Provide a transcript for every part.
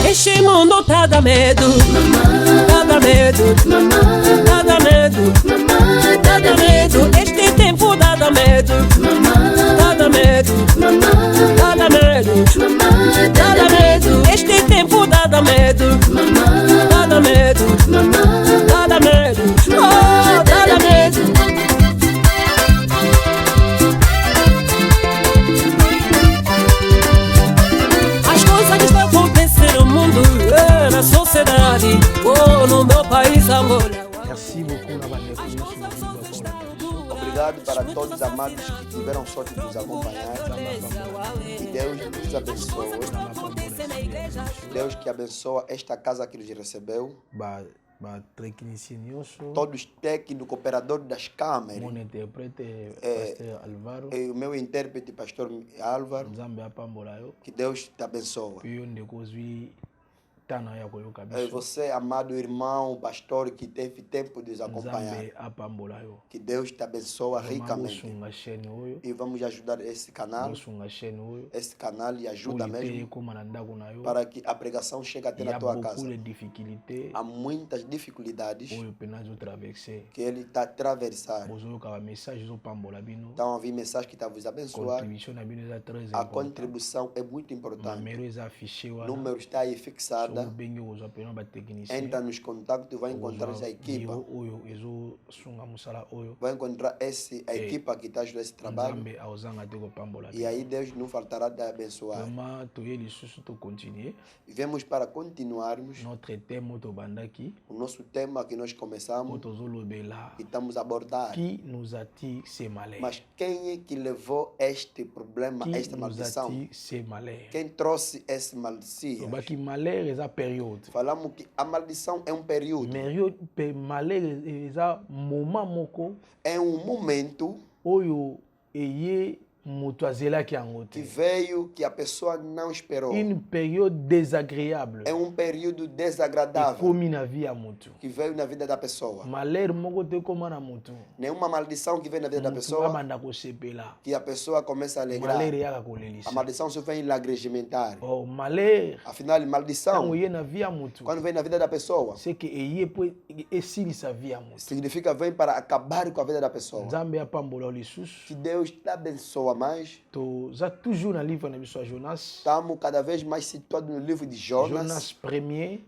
Este mundo tá dá medo, tá dá medo, tá dá medo, tá dá medo. Este tempo dá medo, tá dá medo, tá dá medo, tá dá medo. Este tempo dá medo, tá dá medo, tá dá medo, oh, tá dá medo. As coisas que estão acontecendo no mundo, na sociedade, oh, no meu país, Angola. Merci beaucoup, Obrigado para todos os amados que tiveram sorte de nos acompanhar. Que Deus nos abençoe. Deus que abençoa esta casa que nos recebeu. Todos os técnicos, operadores das câmeras. Mon interprète, pasteur Alvaro. E o meu intérprete, pastor Álvaro. Que Deus te abençoe. Você, amado irmão, pastor, que teve tempo de nos acompanhar. Que Deus te abençoe ricamente. E vamos ajudar esse canal. Esse canal e ajuda mesmo. Para que a pregação chegue até na tua casa. Há muitas dificuldades que ele está atravessando. Então, havia mensagem que está vos abençoar. A contribuição é muito importante. O número está aí fixado. Entra nos contatos, vai encontrar essa equipa. Vai encontrar a equipa que está ajudando esse trabalho. E aí Deus não faltará de abençoar. Vemos para continuarmos o nosso tema que nós começamos e estamos a abordar. Mas quem é que levou este problema, esta maldição? Quem trouxe esse maldição? Falamos que a maldição é um período. É um momento que veio que a pessoa não esperou. Une période désagréable. É um período desagradável que veio na vida da pessoa. Nenhuma maldição que vem na vida da pessoa que a pessoa começa a alegrar. A maldição só vem lagrimentar. Afinal, maldição, quando vem na vida da pessoa, significa vem para acabar com a vida da pessoa. Que Deus te abençoe mais. Estamos cada vez mais situados no livro de Jonas.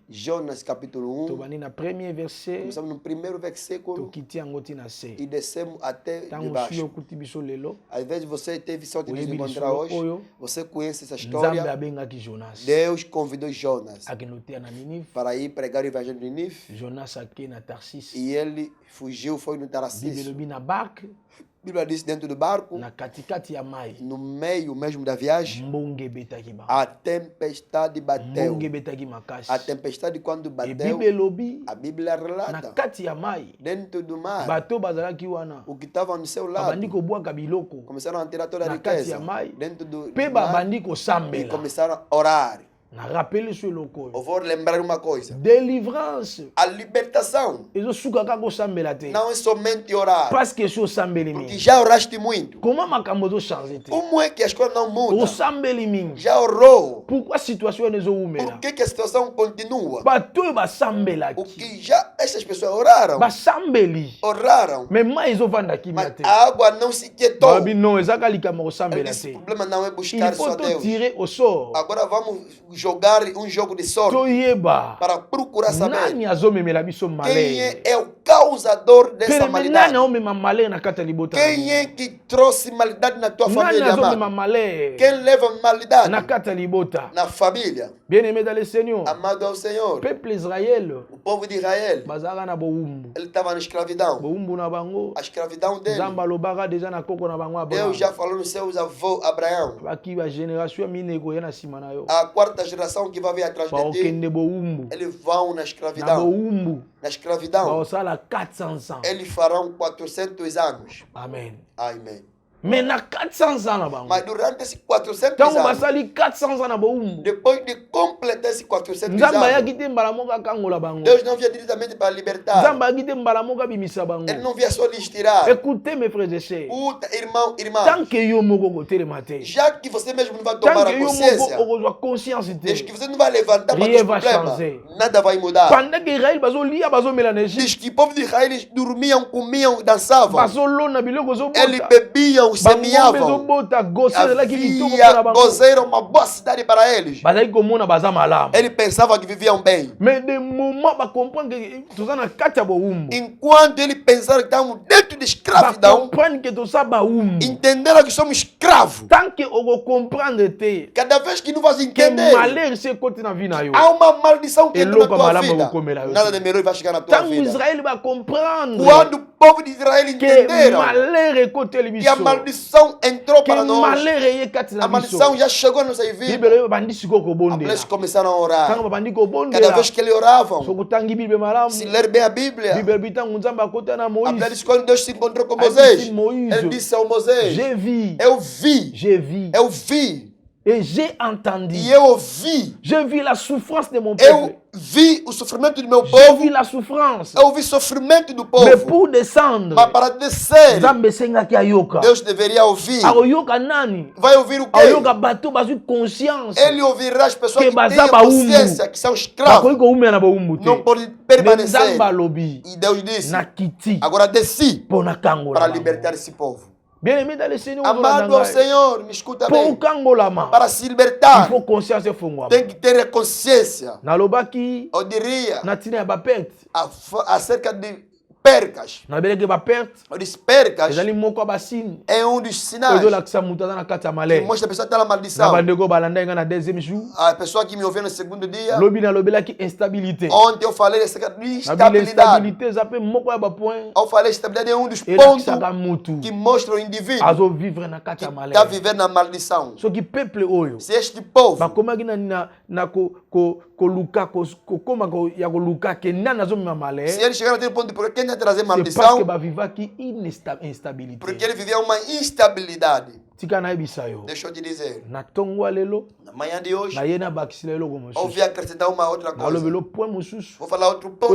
Jonas capítulo 1. Começamos no primeiro versículo e descemos até debaixo. Às vezes você teve sorte de nos encontrar hoje. Você conhece essa história. Deus convidou Jonas para ir pregar o evangelho de Nínive. E ele fugiu, foi no Tarsis. A Bíblia diz dentro do barco, no meio mesmo da viagem, a tempestade bateu. A tempestade quando bateu, a Bíblia relata, dentro do mar, o que estava no seu lado, começaram a tirar toda a riqueza dentro do mar e começaram a orar. Eu vou lembrar uma coisa. Délivrance. A libertação não é somente orar. Porque já oraste muito. Como é que as coisas não mudam? Já orou. Por que a situação continua? O que já essas pessoas oraram. Oraram. Mas a água não se quietou. Esse problema não é buscar só Deus. Agora vamos jogar um jogo de sorte para procurar saber quem é o causador dessa malidade. Quem é que trouxe malidade na tua família? Quem leva malidade na família? Amado ao Senhor. O povo de Israel, ele estava na escravidão. A escravidão dele, Deus já falou nos seus avós Abraão. A quarta geração que vai vir atrás de ti, eles vão na escravidão. Na escravidão, eles farão 400 anos. Amém. Amém. Mais na 400 ans na bango. Mas durante esses 400 tango anos, basali 400 ans na boumbu. depois de completar esses 400 Nzamba anos, yaki te mbala moka kangola bango. Deus não via diretamente para libertar. Nzamba yaki te mbala moka bimisa bango. Ele não via só lhes tirar. Écoutez mes frères et sœurs. Puta, irmão, irmã. Tant que yo moko kotelema te. Já que você mesmo não vai tomar Tant a que yo consciência, moko okozwa conscience desde te. que você não vai levantar para Rien os va problemas, changer. nada vai mudar. Pendant que Israël bazolia bazomela na Égypte. Diz que o povo de Israel eles dormiam, comiam, dançavam. Bazolona biloko zobota. Eles bebiam, semeavam. Zobota goseira lá que litoko Havia para bango. Gozeira, uma boa cidade para eles. Bazali komona baza malamu. Ele pensava que viviam bem. Mais de moment ba comprendre que toza na kati ya boumbu. Enquanto ele pensava que estavam dentro de Ba escravidão, comprendre que toza baumbu. entenderam que somos escravos. Tant que oko comprendre te. Cada vez que não vais Que entender, malheur se côté na vie na yo. há uma maldição que entra na Elopa tua malamu vida. bakokomela yo. Nada de melhor vai chegar na tua Tant vida. Israël va comprendre Quando o povo de Israel que entenderam malheur est côté que a libiso. maldição entrou Que para nós, malheur est kati na a biso. maldição já chegou à nossa vida. Bibele bandi siko ko bonde. Eles começaram a orar. Tango bandi ko bonde. Cada vez que eles oravam, Soko tangi Bible malamu. se ler bem a Bíblia, Bibele bitango nzamba kota na a Bíblia Moïse. diz que quando Deus se encontrou com Aí Moisés, disse Moïse, ele disse ao Moisés: J'ai vu. Eu vi, Eu vi. Et j'ai entendu. e eu ouvi. J'ai vu la souffrance de mon Eu peuple. vi o sofrimento do meu J'ai povo. vu la souffrance. Eu vi o sofrimento do Mais povo. pour descendre, Mas para descer, Nzambe sengaki ayoka. Deus deveria ouvir. Ayoka nani? Vai ouvir o quê? Ayoka bato bazui conscience. Ele ouvirá as pessoas Que que têm baza a baumbu. consciência, que são Bakoki escravos. koumela na baumbu te. Não pode permanecer. Nzamba lobi. E Deus disse: Na kiti. agora desci Pona kangola. para libertar esse povo. Bien aimé dans le Seigneur. Amado ao Senhor, me escuta Pour bem. kangolama. Para se Il libertar, faut conscience fungwa. tem que ter a consciência. Nalobaki Eu diria na tina ya ba perte. acerca de percas. Na beleke ba perte. Eu disse percas Ezali moko basine. é dos sinais Ozo lakisa mutu aza na kati ya que malere. mostra a pessoa está na Na maldição. bandeko balanda nga na deuxième jour. A pessoa que me ouviu no segundo dia, Lobi na lobelaki instabilité. ontem eu falei acerca de Na bile instabilidade. instabilité eza pe moko ya ba point. Eu falei estabilidade é dos pontos Elakisaka mutu. que mostra o indivíduo Azo vivre na kati ya está malere. vivendo na maldição. Soki peuple oyo. Se este povo Bakomaki na koluka kokoma ya koluka ke nani azomema malere. se ele chegar naquele ponto de porque quem vai trazer C'est parce que maldição, bavivaki instabilité. porque ele vivia uma instabilidade. Tika nayebisa yo. Deixa eu te dizer, Na tongo lelo na manhã de hoje, naye nabakisila eloko mosusu. ouvi acrescentar uma outra coisa. Nalobelo point mosusu. Vou falar outro ponto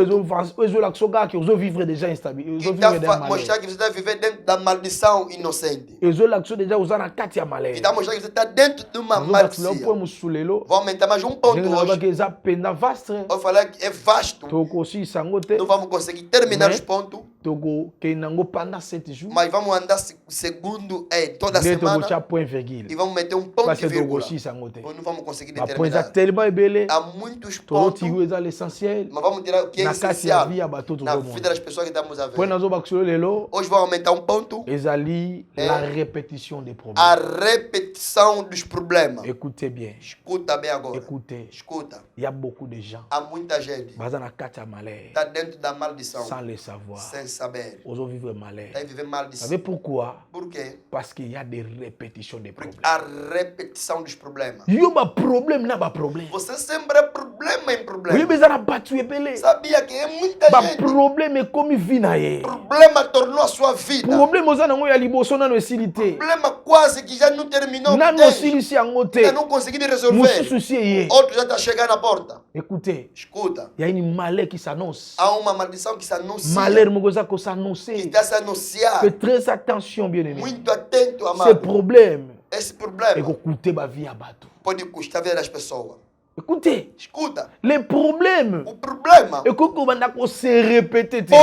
Ezolakisa kaka ozovivre déjà instabilité. que Ozovivre está déjà malere. mostrar que você está vivendo dentro da maldição inocente. Ezolakisa déjà oza na kati ya Que malere. está mostrando que você está dentro de uma Ozolakisa point maldição. mosusu lelo. Vou aumentar mais um ponto Ndenge hoje. nalobaki eza penda vaste. Eu falei que é vasto. Tokosisa yango te. Não vamos conseguir terminar Mais- os pontos, Tokokende yango pendant 7 jours. mas vamos andar segundo toda Nde semana tokotia point virgule. e vamos meter um ponto Parce e que vírgula. tokosisa yango te. Ou não vamos conseguir Bapoint eza determinar. tellement ebele. Há muitos pontos, Toloti eza l'essentiel. mas vamos tirar o que é Na kati ya essencial vie ya bato na vida tozomona. das pessoas que estamos a Point ver. nazobakisolo lelo. Hoje vamos aumentar um ponto, Ezali la répétition des problèmes. a repetição dos problemas. Écoutez bien. Escuta bem agora. Écoutez. Escuta. Il y a beaucoup de gens. Há muita gente Baza na kati ya malheur. está dentro da maldição Sans le savoir. sem saber. Ozo vivre malheur. Está vivendo Vous maldição. savez pourquoi? Por quê? Parce qu'il y a des répétitions des Porque problèmes. a repetição dos problemas. Yo ba problème na ba problème. Você sempre é problema em Oyo problema. beza na batu ebele. Sabia que é muita Ba gente. problème ekomi vie na ye. Problema tornou a sua vida. Problème oza nango ya liboso nano esili te. Problema quase que já não terminou. Nano Tem. osilisi yango te. Ainda não consegui resolver. Mosusu si ye. Outro já está chegando na porta. Écoutez, Escuta. il y a une malheur qui s'annonce. Há uma maldição que se anuncia. Malheur moko eza Que kosanonce. está se anunciar. Faites très attention, bien aimé. Muito atento, Ces amado. problèmes Esse problema ekokute ba vie ya bato. pode custar a vida das pessoas. Écoutez, Escuta. les problèmes O problema ekokobanda ko se répéter te.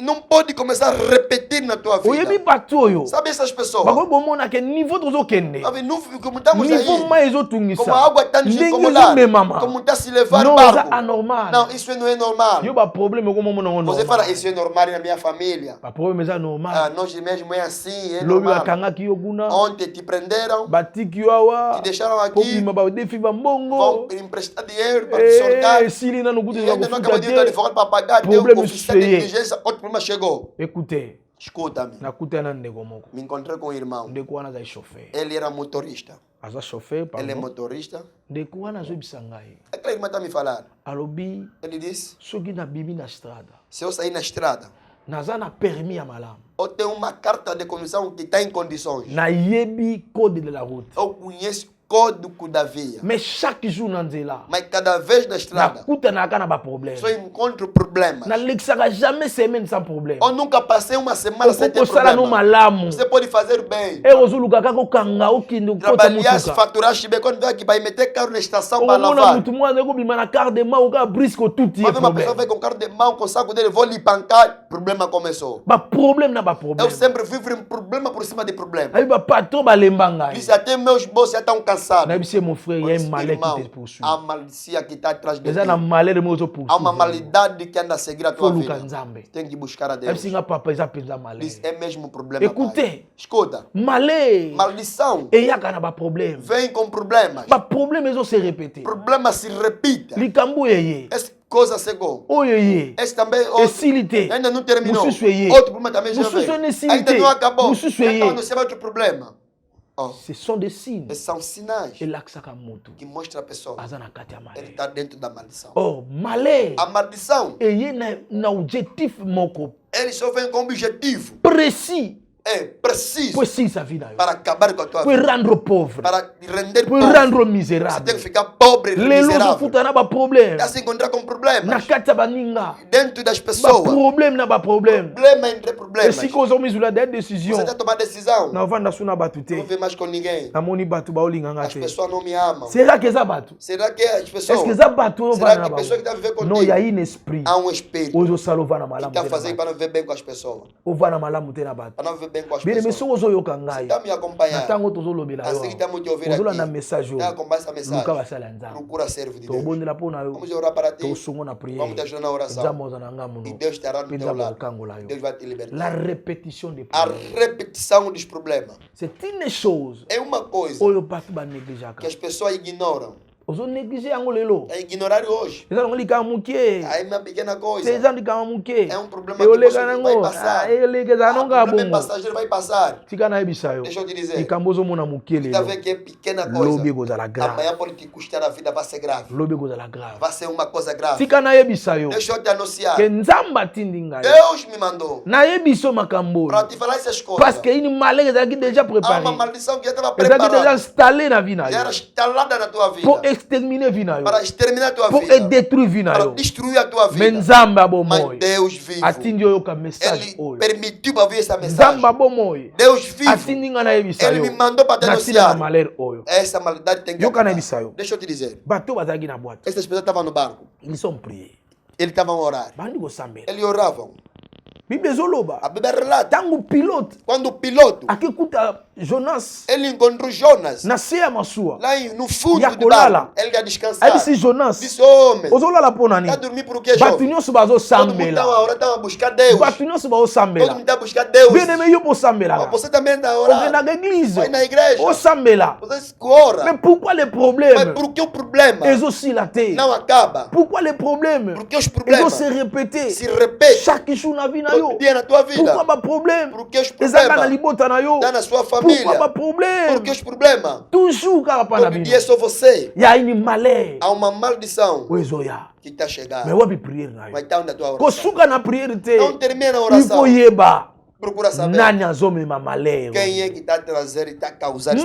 não pode começar a repetir na tua Oyebi vida. bato oyo. Sabe essas pessoas? Bako bomona ke niveau tozokende. Sabe, como estamos Niveau aí, mai como a ezotungisa. água está nos Ndenge incomodando, ezomemama. como está se levar Non, barco. eza anormal. Não, isso não é normal. Yo ba problème ekomomona ngo Você fala, normal. isso é normal na minha família. Ba problème eza Ah, normal. nós mesmo é assim, é Lobi normal. bakangaki yo kuna. Ontem te prenderam, Batiki yo awa. te deixaram Po aqui, bima ba defi ba vão mbongo. emprestar dinheiro para te soltar. Esili nano E kutu za ainda não kufuta acabou de ir ao te. advogado para pagar, deu Problema oficial de sucede. diligência, outro problema chegou. Écoutez, Escuta-me, nakutana ndeko moko. me encontrei com um irmão. Ndeko wana azali chauffeur. Ele era motorista. Aza chauffeur, Ele é pardon. motorista. Ndeko wana azobisa ngai. Aquela irmã está me falando. Alobi, Ele disse, soki nabimi na strada, se eu sair na estrada, naza na permis ya malamu. Ou tem uma carta de condução que está em condições. Na yebi code de la route. Ou conhece código da via. Mais chaque jour na nzela. Mas cada vez na estrada. Na kuta na kana ba problème. Só encontro problemas. Na lexaga jamais semaine sans problème. Eu nunca passei uma semana sem ter problema. No malamu. Você pode fazer bem. Eu uso lugar kako kanga o kindo kota mutuka. Trabalhar, se faturar, chibe quando vai aqui vai meter carro na estação para lavar. Muito mundo nego bima na carro de mão, o cara brisco tudo é uma pessoa vai com carro de mão, com saco dele, vou lhe pancar, problema começou. Ba problema na ba problema. Eu sempre vivo um problema por cima de problema. Aí ba patrão ba lembanga. Isso até meus bolsos já estão cansados. Na bise mon frère, il y a un malheur qui te poursuit. A maldicia que está atrás de ti. Há uma maldade que anda a seguir a tua vida. Tem que buscar a Deus. Isso é mesmo problema. Écoutez. Escuta. Maldição. Vem com problemas. Mas problemas se repetem. Problemas se repetem. Essa coisa chegou. Esse também ainda não terminou. Outro problema também já veio. Ainda não acabou. Então você vai outro problema. Ce sont des signes. São sinais que mostram a pessoa. Ele está dentro da maldição. Malé. A maldição. Na objetivo moko. Ele só vem com objetivo précis. É preciso para acabar com a tua vida. Para rendre pauvre. Para render pobre. Para rendre miserável. Você tem que ficar pobre e miserável. Problema. Já se encontrar com problemas. Na casa baninga. Dentro das pessoas. Problema entre problemas. Se você tomar decisão. Você tem que tomar decisão. Não vai na batute. Não vê mais com ninguém. As pessoas não me amam. Será que é batu? Será que as pessoas? Est-ce que é batu? Será que a pessoa que está vivendo contigo? Não, há um espírito. Há um espírito. Hoje o salo vai na malama. Que está fazendo para não ver bem com as pessoas. Ou vai na malama ter na batu. Para não ver bem com as pessoas. Você está me acompanhando. Assim que estamos te ouvindo aqui. Você na mensagem. Procura servir de Deus. Vamos orar para ti. Vamos te ajudar na oração. E Deus estará no teu lado. Deus vai te libertar. A repetição dos problemas. É uma coisa que as pessoas ignoram. É ignorar hoje. É uma pequena coisa. É um problema que você vai passar. O passageiro vai passar. Deixa eu te dizer. Está vendo que é pequena coisa. Amanhã pode te custar a vida, vai ser grave. Vai ser uma coisa grave. Deixa eu te anunciar. Deus me mandou para te falar essas coisas. Há uma maldição que já estava preparada. Já era instalada na tua vida. Para exterminar a tua vida. Para destruir a tua vida. Mas Deus vivo. Ele permitiu para ver essa mensagem. Deus vivo. Ele me mandou para denunciar. Essa maldade tem que acabar. Deixa eu te dizer. Essas pessoas estavam no barco. Eles estavam a orar. Eles oravam. A Bíblia relata. Quando o piloto Jonas, ele encontrou Jonas lá no fundo do barco. Ele ia descansar. Disse, homem, está dormindo por quê, jovem? Todo mundo estava a buscar Deus. Todo mundo está a buscar Deus. Você também está a orar. Vai na igreja. Você ora. Mas por que o problema não acaba? Porque os problemas se repetem todo dia na tua vida. Porque os problemas estão na sua família. Porque os problemas todo dia é só você. Há uma maldição que está chegando. Mas está onde a tua oração. Não termina a oração. Procura saber quem é que está trazendo e está causando.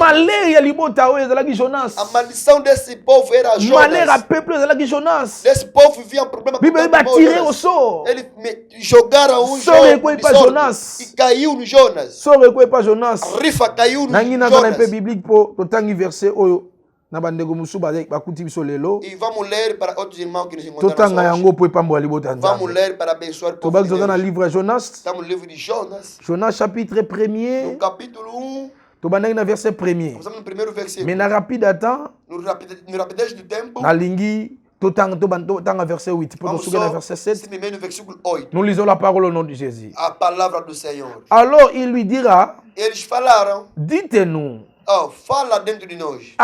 A maldição desse povo era Jonas. Desse povo vivia um problema. Eles jogaram um Jonas e caiu no Jonas. A rifa caiu no Jonas. E vamos ler para outros irmãos que nos encontraram hoje. Vamos ler para abençoar o povo de Deus. Estamos no livro de Jonas. Jonas chapitre 1er. No capítulo 1. Verset 1er. Começamos no primeiro versículo. Mais na rapidez do tempo. Verset 8. Verset 7. Nous lisons la parole au nom de Jésus. A palavra do Senhor. Alors il lui dira, eles falaram, dites-nous, fala dentro de nós.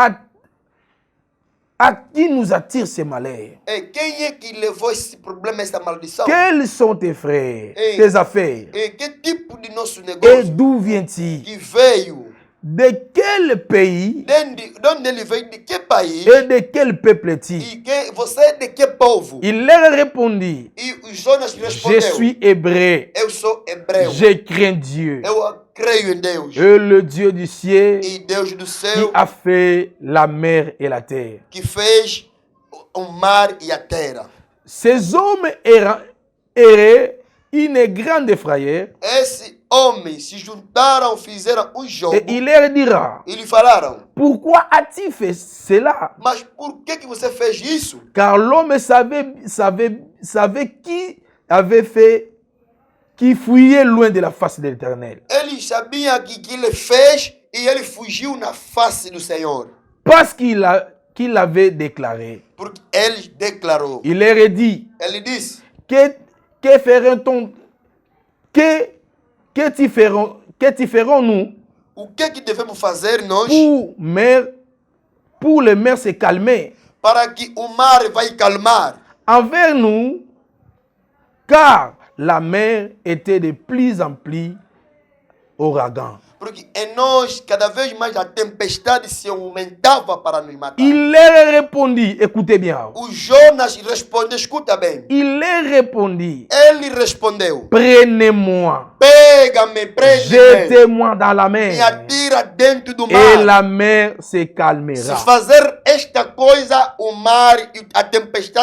À qui nous attire ces malheurs? Quem é que levou esse problema, essa maldição? Quels sont tes frères, tes affaires? Que tipo de nosso negócio? Et d'où vient-il? Que veio? de quel pays et de quel peuple est-il? Il leur répondit, je suis hébreu, je crains Dieu, et le Dieu du ciel qui a fait la mer et la terre. Ces hommes erraient une grande frayeur. Et il leur dira, pourquoi as-tu fait cela? Car l'homme savait qui avait fait, qui fuyait loin de la face de l'Éternel. Parce qu'il avait déclaré. Il leur dit, que ferons-nous? Que ferons-nous pour le mer se calmer envers nous, car la mer était de plus en plus ouragan. Il leur répondit, écoutez bien. Il leur répondit, prenez-moi, jetez-moi dans la mer, et la mer se calmera.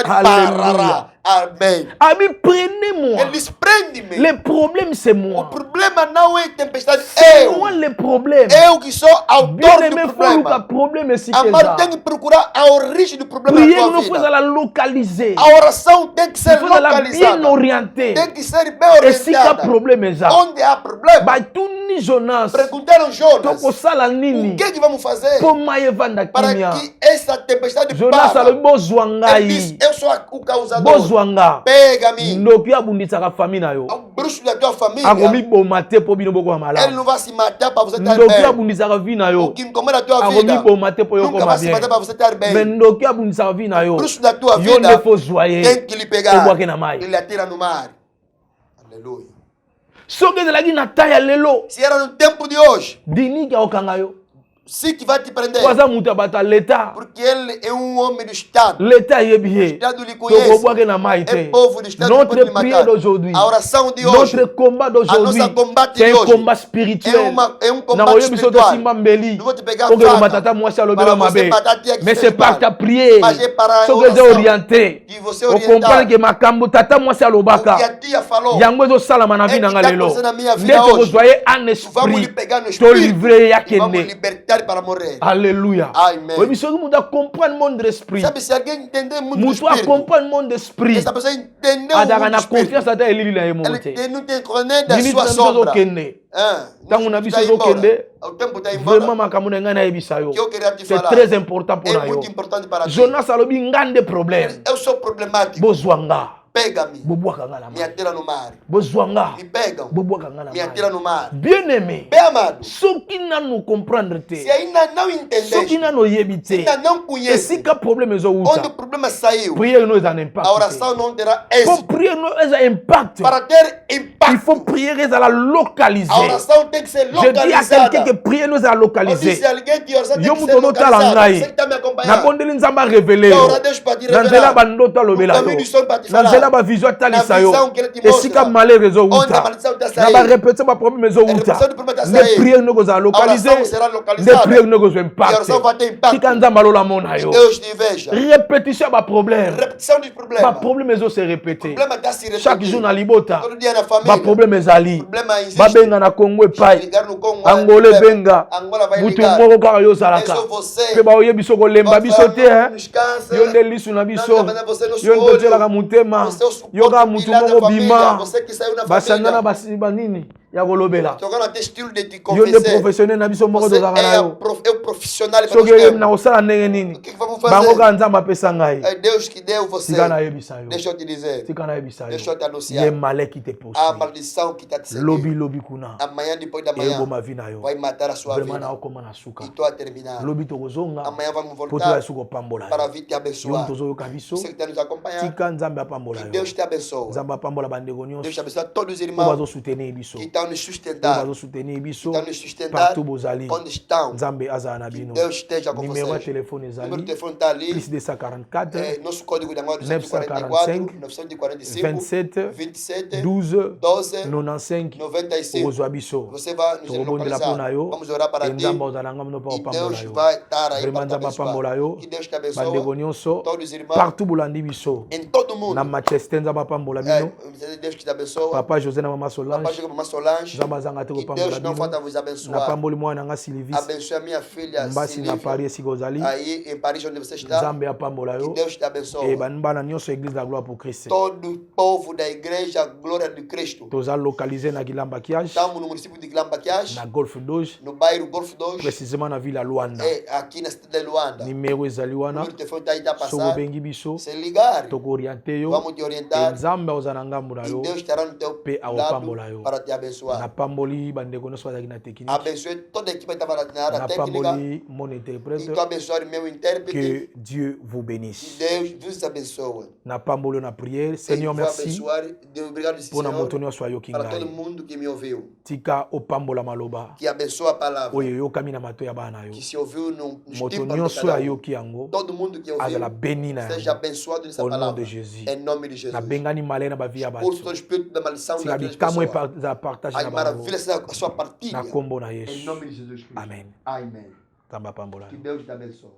Alléluia. Amen. Amen. Prenez-moi. Le problème, c'est moi. C'est moi le problème. Bien-aimé, le problème est si que ça. Priez, nous faut la localiser. Il faut la bien orienter. Et si le problème est ça, tout ni Jonas, toko sala nini, pour maïvanda kimia. Jonas a le besoin ngai. Bozwanga ndoki abundisaka famille na yo akomi bomate po bino boko malala ndoki abundisaka vie na yo akomi bomate po yo koma bien mais ndoki abundisaka vie na yo yo ne faut joyer obwake na mai. Alléluia. Soki ezalaki na taya lelo si era no tempo de hoje diniki akokanga yo. Si qui va te prendre. Porque ele é homem do Estado. L'État est bien. O Estado lhe conhece. É povo do Estado. Notre prière d'aujourd'hui, a oração de hoje, notre combat d'aujourd'hui, c'est un combat spirituel. É combat spiritual. Não vou te pegar mais c'est par ta prière. Que você orienté. On comprend que makambo tata mwasi alobaka. Yango zo sala mana vida ngalelo. Ndeko vous voyez un esprit. To livrer yakene. Para morrer. Alléluia. Amen. Oui, monsieur, nous devons comprendre le monde de l'esprit. Sabe, se alguém entender o mundo do espírito, nous devons comprendre le monde de l'esprit. Essa pessoa entendeu o mundo do espírito. Ele não tem conhecimento da sua sombra. Tango na biso zo kende, vraiment makambo na ngai na yebisa yo. C'est très important pour nous. Jonas alobi ngande problème. Eu sou problemático. Bozwanga. Pega-me, me atira no mar. Me pegam, me atira no mar. Bien-aimé, bem amado, se ainda não entendeste, se ainda não conhece, onde o problema saiu, a oração não terá êxito. Para ter impacto, il faut prier à localiser. A oração tem que ser localizada. Je dis à quelqu'un que prier nous à localiser. Se alguém que oração tem que ser localizada, você que está me acompanhando, ba vision talisa yo esika malheur ezo uta na ba répéter ba problème ezo uta les prières ne goza localiser les prières ne goza impact tika nzamba lola mona yo répétition ba problème ba problème ezo se répéter chaque jour na libota ba problème ezali ba benga na Congo epai Angola benga butu moko ka yo salaka pe ba oyebiso ko lemba biso te yo nde lisu na biso yo nde tela mutema yoga mutu moko bima basangana basiba nini ya kolobela yo nde professionnel na biso moko tozaka na yo soki oyemi na kosala ndenge nini bango kaka nzambe apesa ngai tika nayebisa yo tika nayebisa yo ye male qui te poursuit lobi kuna eyeboma vi na yo vraiment naokoma na suka lobi tokozonga po toya su kopambola yo tozoyoka biso tika nzambe apambola yo nzambe apambola bandeko nyonso po bazosoutenir biso estão nos sustentando, partout bozali, Nzambe azala na bino. Numéro de telefone ezali, plus 244, nosso código de agora 944, 27, 12, 95, ozwa biso. Você vai nos localizar. Vamos orar para ti. E Deus vai estar aí para te abençoar. Que Deus te abençoe. Todos os irmãos. Partout bolandi biso. Em todo mundo. Na Manchester nzamba pambola bino. Deus que te abençoe. Papa José na mama Solange. Papa José na mama Solange. Nzamba zanga te ko pambola bino. Deus não falta vos abençoar. Na pamboli mwana nga Sylvie. Abençoe minha filha Mbasi na Paris sigozali. Aí em Paris onde você está. Nzambe a pambola yo. Que Deus te abençoe. E banbana nyonso église da gloire pour Christ. Todo povo da igreja glória de Cristo. Toza localisé na Gilamba Kiage. Estamos no município de Gilamba Kiage. Na Golf 2. No bairro Golf 2. Précisément na ville à Luanda. Aqui na cidade de Luanda. Numéro ezali wana. O telefone tá aí da passar. Sobo bengi biso. Se ligar. Toko orienter yo. Vamos te orientar. Nzambe ozana ngambo na yo. Deus estará no teu lado para te abençoar. Na pamboli bandeko nyonso bazaki na technique. Abençoe toda a equipe que estava na área técnica. Na pamboli mon interprète. E tu abençoe meu intérprete. Que Dieu vous bénisse. Que Deus vous abençoe. Na pamboli na prière. Seigneur merci. Obrigado Seigneur. Para todo mundo que me ouviu. Tika opambola maloba. Que abençoa a palavra. Oyo yo kamina mato ya bana yo. Que se ouviu nos tímpanos de cada um. Todo mundo que ouviu. Seja abençoado nessa palavra. Au nom de Jésus. Em nome de Jesus. Na bengani malena ba via ba. Por todo espírito da maldição da partage na maravilha a sua partilha. Na kombo na Yesu. Em nome de Jesus Cristo. Amen. Amém. Tamba pambola. Que Deus te abençoe.